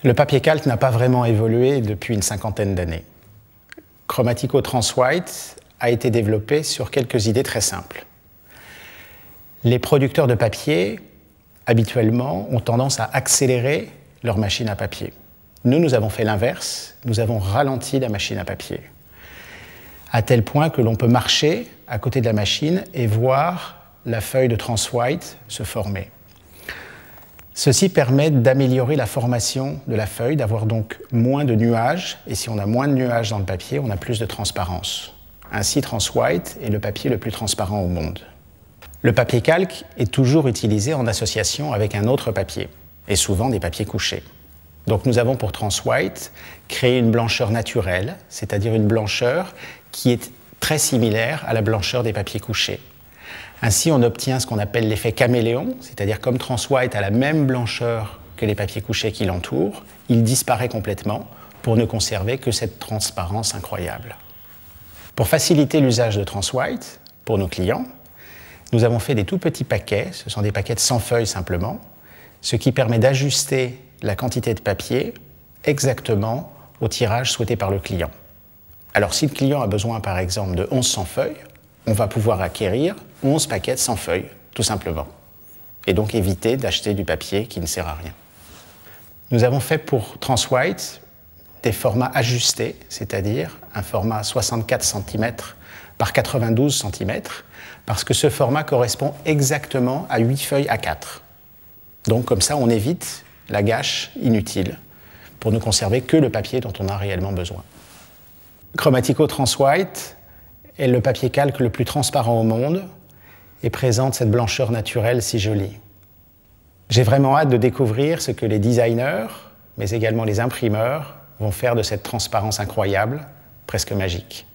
Le papier calque n'a pas vraiment évolué depuis une cinquantaine d'années. Chromatico Transwhite a été développé sur quelques idées très simples. Les producteurs de papier, habituellement, ont tendance à accélérer leur machine à papier. Nous avons fait l'inverse, nous avons ralenti la machine à papier, à tel point que l'on peut marcher à côté de la machine et voir la feuille de Transwhite se former. Ceci permet d'améliorer la formation de la feuille, d'avoir donc moins de nuages, et si on a moins de nuages dans le papier, on a plus de transparence. Ainsi, Transwhite est le papier le plus transparent au monde. Le papier calque est toujours utilisé en association avec un autre papier, et souvent des papiers couchés. Donc nous avons pour Transwhite créé une blancheur naturelle, c'est-à-dire une blancheur qui est très similaire à la blancheur des papiers couchés. Ainsi, on obtient ce qu'on appelle l'effet caméléon, c'est-à-dire comme Transwhite a la même blancheur que les papiers couchés qui l'entourent, il disparaît complètement pour ne conserver que cette transparence incroyable. Pour faciliter l'usage de Transwhite, pour nos clients, nous avons fait des tout petits paquets, ce sont des paquets de 100 feuilles simplement, ce qui permet d'ajuster la quantité de papier exactement au tirage souhaité par le client. Alors si le client a besoin par exemple de 1100 feuilles, on va pouvoir acquérir 11 paquets de 100 feuilles, tout simplement. Et donc éviter d'acheter du papier qui ne sert à rien. Nous avons fait pour Transwhite des formats ajustés, c'est-à-dire un format 64 cm par 92 cm, parce que ce format correspond exactement à 8 feuilles A4. Donc comme ça, on évite la gâche inutile pour ne conserver que le papier dont on a réellement besoin. Chromatico Transwhite est le papier calque le plus transparent au monde et présente cette blancheur naturelle si jolie. J'ai vraiment hâte de découvrir ce que les designers, mais également les imprimeurs, vont faire de cette transparence incroyable, presque magique.